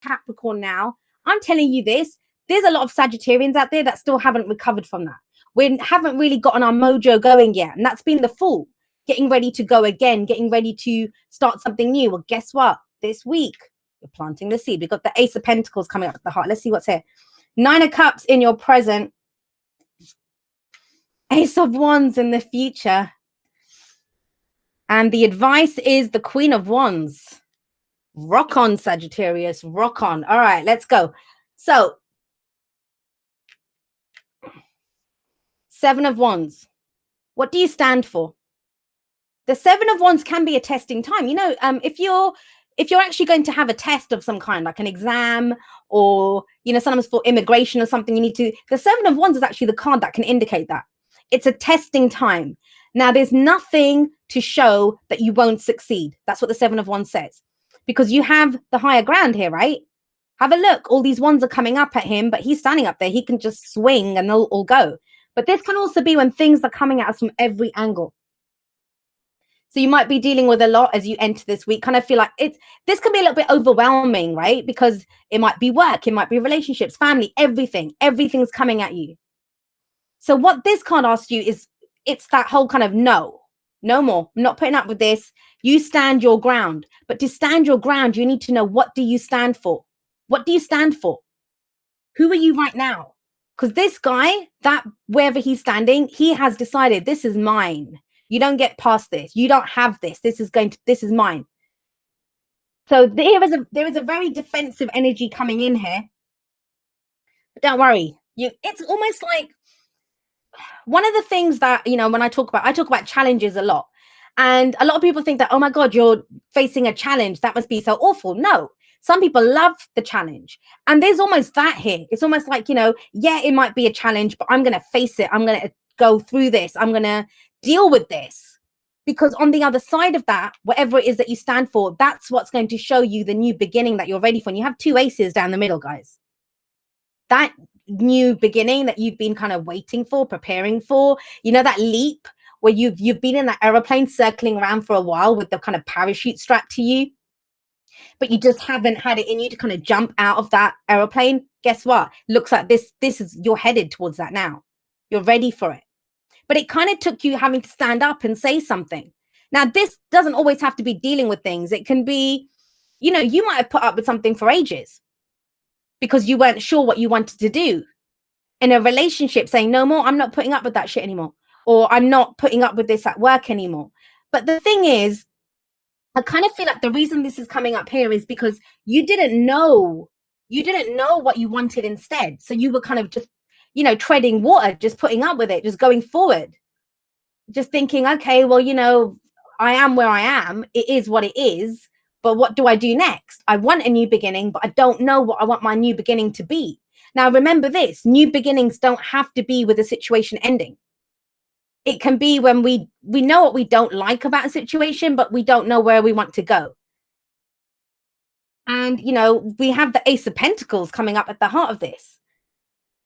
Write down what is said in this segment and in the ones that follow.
Capricorn now, I'm telling you this, there's a lot of Sagittarians out there that still haven't recovered from that. We haven't really gotten our mojo going yet. And that's been the Fool, getting ready to go again, getting ready to start something new. Well, guess what? This week, you're planting the seed. We've got the Ace of Pentacles coming up at the heart. Let's see what's here. 9 of Cups in your present. Ace of Wands in the future. And the advice is the Queen of Wands. Rock on, Sagittarius. Rock on. All right, let's go. So, 7 of Wands. What do you stand for? The 7 of Wands can be a testing time. You know, if you're actually going to have a test of some kind, like an exam, or, you know, sometimes for immigration or something, you need to, the 7 of Wands is actually the card that can indicate that. It's a testing time. Now, there's nothing to show that you won't succeed. That's what the 7 of Wands says. Because you have the higher ground here, right? Have a look. All these wands are coming up at him, but he's standing up there. He can just swing and they'll all go. But this can also be when things are coming at us from every angle. So you might be dealing with a lot as you enter this week. Kind of feel like this can be a little bit overwhelming, right? Because it might be work, it might be relationships, family, everything. Everything's coming at you. So what this card asks you is, it's that whole kind of no more. I'm not putting up with this. You stand your ground. But to stand your ground, you need to know, what do you stand for? What do you stand for? Who are you right now? Because this guy, that wherever he's standing, he has decided, this is mine. You don't get past this. You don't have this. This is mine. So there is a very defensive energy coming in here. But don't worry. It's almost like one of the things that, you know, when I talk about challenges a lot. And a lot of people think that, oh my God, you're facing a challenge. That must be so awful. No, some people love the challenge. And there's almost that here. It's almost like, you know, yeah, it might be a challenge, but I'm going to face it. I'm going to go through this. I'm going to deal with this. Because on the other side of that, whatever it is that you stand for, that's what's going to show you the new beginning that you're ready for. And you have 2 aces down the middle, guys. That new beginning that you've been kind of waiting for, preparing for, you know, that leap where you've been in that aeroplane circling around for a while with the kind of parachute strapped to you, but you just haven't had it in you to kind of jump out of that aeroplane. Guess what? Looks like you're headed towards that now. You're ready for it. But it kind of took you having to stand up and say something. Now, this doesn't always have to be dealing with things. It can be, you know, you might have put up with something for ages because you weren't sure what you wanted to do. In a relationship, saying, no more, I'm not putting up with that shit anymore. Or I'm not putting up with this at work anymore. But the thing is, I kind of feel like the reason this is coming up here is because you didn't know what you wanted instead. So you were kind of just, you know, treading water, just putting up with it, just going forward, just thinking, okay, well, you know, I am where I am. It is what it is. But what do I do next? I want a new beginning, but I don't know what I want my new beginning to be. Now, remember this, new beginnings don't have to be with a situation ending. It can be when we know what we don't like about a situation, but we don't know where we want to go. And, you know, we have the Ace of Pentacles coming up at the heart of this.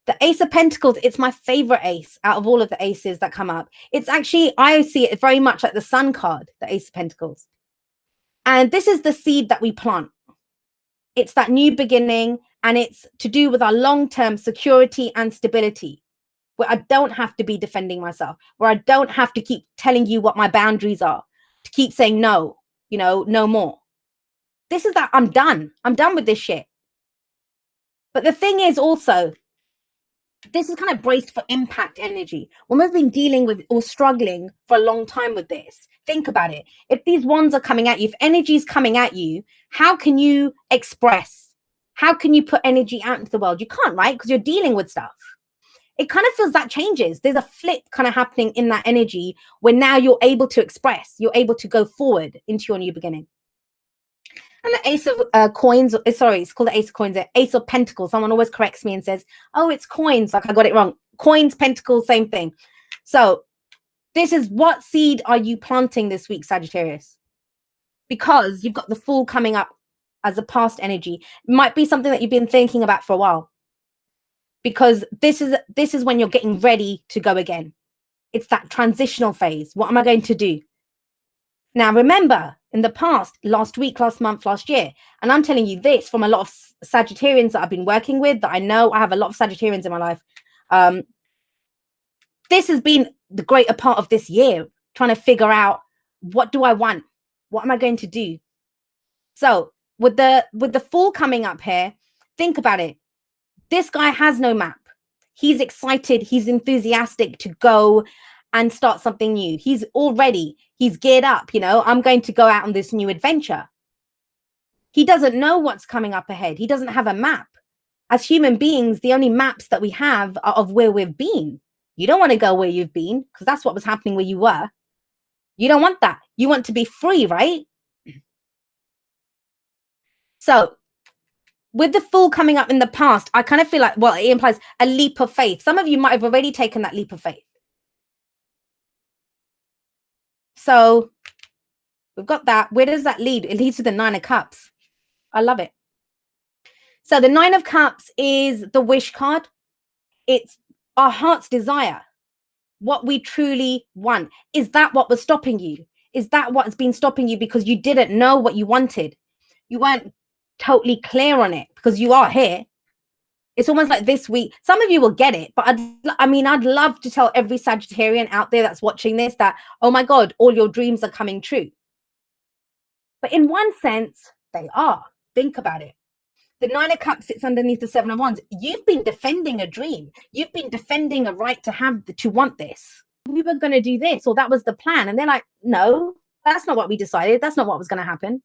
The Ace of Pentacles, it's my favorite ace out of all of the aces that come up. It's actually, I see it very much like the Sun card, the Ace of Pentacles. And this is the seed that we plant. It's that new beginning, and it's to do with our long-term security and stability, where I don't have to be defending myself, where I don't have to keep telling you what my boundaries are, to keep saying no, you know, no more. This is that I'm done. I'm done with this shit. But the thing is also, this is kind of braced for impact energy. When we've been dealing with or struggling for a long time with this, think about it. If these ones are coming at you, if energy is coming at you, how can you express? How can you put energy out into the world? You can't, right? Because you're dealing with stuff. It kind of feels that changes. There's a flip kind of happening in that energy where now you're able to express, you're able to go forward into your new beginning. And the Ace of Coins, sorry, it's called the Ace of Coins, the Ace of Pentacles. Someone always corrects me and says, oh, it's coins. Like I got it wrong. Coins, pentacles, same thing. So this is, what seed are you planting this week, Sagittarius? Because you've got the Fool coming up as a past energy. It might be something that you've been thinking about for a while. Because this is when you're getting ready to go again. It's that transitional phase. What am I going to do? Now, remember, in the past, last week, last month, last year. And I'm telling you this from a lot of Sagittarians that I've been working with, that I know. I have a lot of Sagittarians in my life. This has been the greater part of this year, trying to figure out, what do I want? What am I going to do? So with the Fool coming up here, think about it. This guy has no map. He's excited. He's enthusiastic to go and start something new. He's geared up. I'm going to go out on this new adventure. He doesn't know what's coming up ahead. He doesn't have a map. As human beings, the only maps that we have are of where we've been. You don't want to go where you've been, because that's what was happening where you were. You don't want that. You want to be free, right? So with the Fool coming up in the past, I kind of feel like, well, it implies a leap of faith. Some of you might have already taken that leap of faith. So we've got that. Where does that lead? It leads to the Nine of Cups. I love it. So the Nine of Cups is the wish card. It's our heart's desire, what we truly want. Is that what was stopping you? Is that what's been stopping you because you didn't know what you wanted? You weren't totally clear on it, because you are here. It's almost like this week, some of you will get it, but I'd love to tell every Sagittarian out there that's watching this that, oh my God, all your dreams are coming true. But in one sense, they are. Think about it. The Nine of Cups sits underneath the Seven of Wands. You've been defending a dream. You've been defending a right to want this. We were going to do this, or that was the plan. And they're like, no, that's not what we decided. That's not what was going to happen.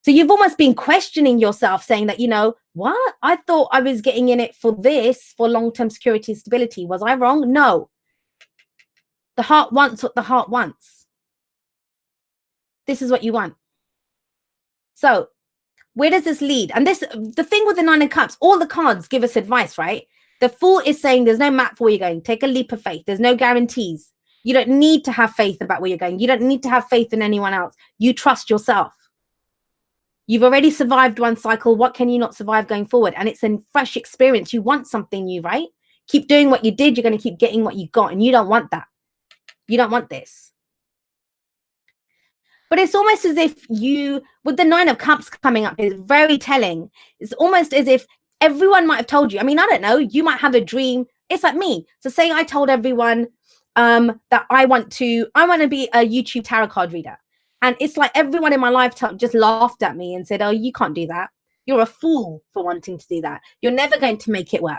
So you've almost been questioning yourself, saying that, what? I thought I was getting in it for this, for long-term security and stability. Was I wrong? No. The heart wants what the heart wants. This is what you want. So where does this lead? And the thing with the Nine of Cups, all the cards give us advice, right? The Fool is saying there's no map for where you're going. Take a leap of faith. There's no guarantees. You don't need to have faith about where you're going. You don't need to have faith in anyone else. You trust yourself. You've already survived one cycle. What can you not survive going forward? And it's a fresh experience. You want something new, right? Keep doing what you did. You're going to keep getting what you got. And you don't want that. You don't want this. But it's almost as if with the Nine of Cups coming up, is very telling. It's almost as if everyone might have told you. I mean, I don't know. You might have a dream. It's like me. So say I told everyone that I want to be a YouTube tarot card reader. And it's like everyone in my lifetime just laughed at me and said, oh, you can't do that. You're a fool for wanting to do that. You're never going to make it work.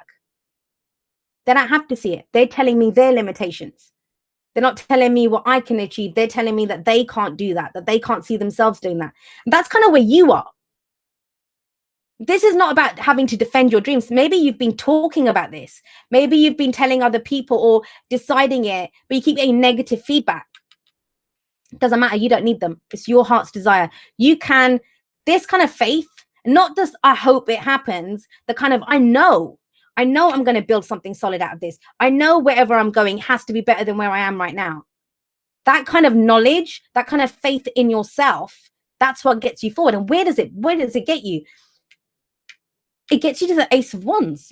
They don't have to see it. They're telling me their limitations. They're not telling me what I can achieve. They're telling me that they can't do that they can't see themselves doing that. And that's kind of where you are. This is not about having to defend your dreams. Maybe you've been talking about this. Maybe you've been telling other people or deciding it, but you keep getting negative feedback. It doesn't matter. You don't need them. It's your heart's desire. You can, this kind of faith, not just I hope it happens, the kind of I know I'm going to build something solid out of this. I know wherever I'm going has to be better than where I am right now. That kind of knowledge, that kind of faith in yourself, that's what gets you forward. And where does it get you? It gets you to the Ace of Wands.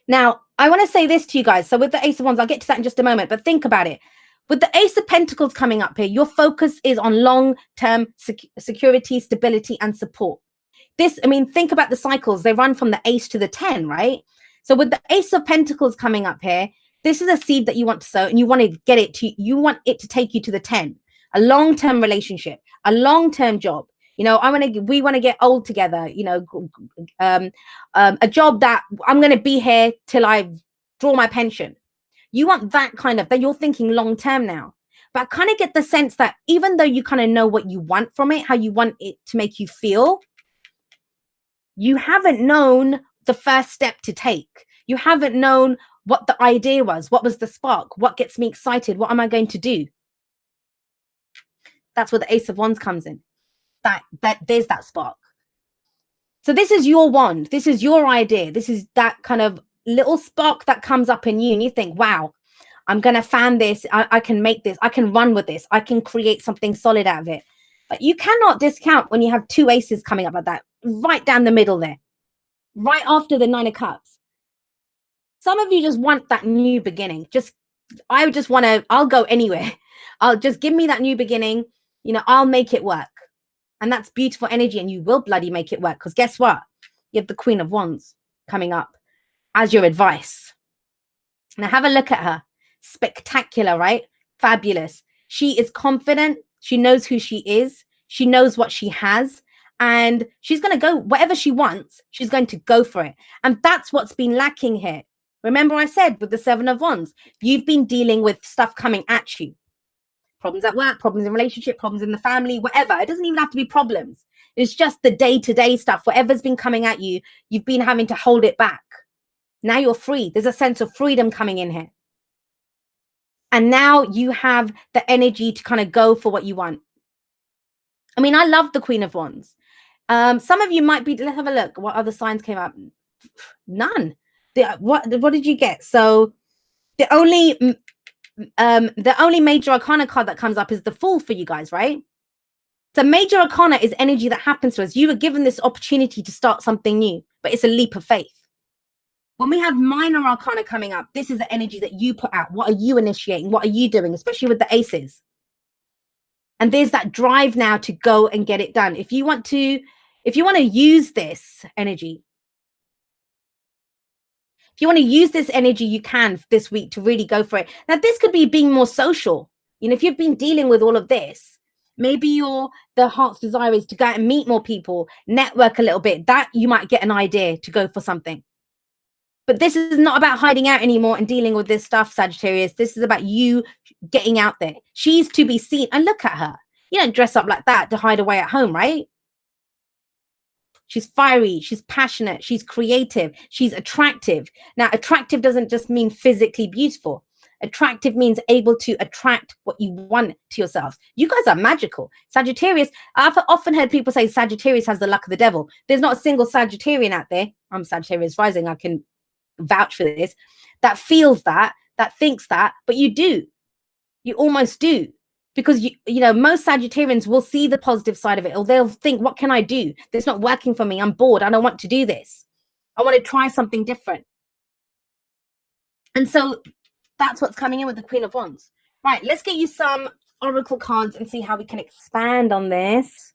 Now, I want to say this to you guys. So with the Ace of Wands, I'll get to that in just a moment, but think about it. With the Ace of Pentacles coming up here, your focus is on long-term security, stability, and support. Think about the cycles. They run from the Ace to the 10, right? So with the Ace of Pentacles coming up here, this is a seed that you want to sow, and you want it to take you to the 10, a long-term relationship, a long-term job. We want to get old together, a job that I'm going to be here till I draw my pension. You want that you're thinking long term now. But I kind of get the sense that even though you kind of know what you want from it, how you want it to make you feel, you haven't known the first step to take. You haven't known what the idea was. What was the spark? What gets me excited? What am I going to do? That's where the Ace of Wands comes in. That there's that spark. So this is your wand. This is your idea. This is that kind of little spark that comes up in you, and you think, wow, I'm going to fan this. I can make this. I can run with this. I can create something solid out of it. But you cannot discount when you have two aces coming up like that, right down the middle there, right after the Nine of Cups. Some of you just want that new beginning. I'll go anywhere. I'll just give me that new beginning. I'll make it work. And that's beautiful energy, and you will bloody make it work. Because guess what? You have the Queen of Wands coming up as your advice. Now have a look at her. Spectacular, right? Fabulous. She is confident. She knows who she is. She knows what she has. And she's going to go, whatever she wants, she's going to go for it. And that's what's been lacking here. Remember I said with the Seven of Wands, you've been dealing with stuff coming at you. Problems at work, problems in relationship, problems in the family, whatever. It doesn't even have to be problems. It's just the day-to-day stuff. Whatever's been coming at you, you've been having to hold it back. Now you're free. There's a sense of freedom coming in here. And now you have the energy to kind of go for what you want. I mean, I love the Queen of Wands. Some of you might be, let's have a look. What other signs came up? None. What did you get? So the only major arcana card that comes up is the Fool for you guys, right? So major arcana is energy that happens to us. You were given this opportunity to start something new, but it's a leap of faith. When we have minor arcana coming up, this is the energy that you put out. What are you initiating? What are you doing? Especially with the aces. And there's that drive now to go and get it done. If you want to use this energy, you can this week to really go for it. Now, this could be being more social. If you've been dealing with all of this, maybe the heart's desire is to go out and meet more people, network a little bit. That you might get an idea to go for something. But this is not about hiding out anymore and dealing with this stuff, Sagittarius. This is about you getting out there. She's to be seen. And look at her. You don't dress up like that to hide away at home, right? She's fiery. She's passionate. She's creative. She's attractive. Now, attractive doesn't just mean physically beautiful. Attractive means able to attract what you want to yourselves. You guys are magical. Sagittarius, I've often heard people say Sagittarius has the luck of the devil. There's not a single Sagittarian out there. I'm Sagittarius rising. I can vouch for this, that feels that thinks that, but you almost do, because most Sagittarians will see the positive side of it, or they'll think, what can I do? This not working for me. I'm bored. I don't want to do this. I want to try something different. And so that's what's coming in with the Queen of Wands. Right, let's get you some oracle cards and see how we can expand on this.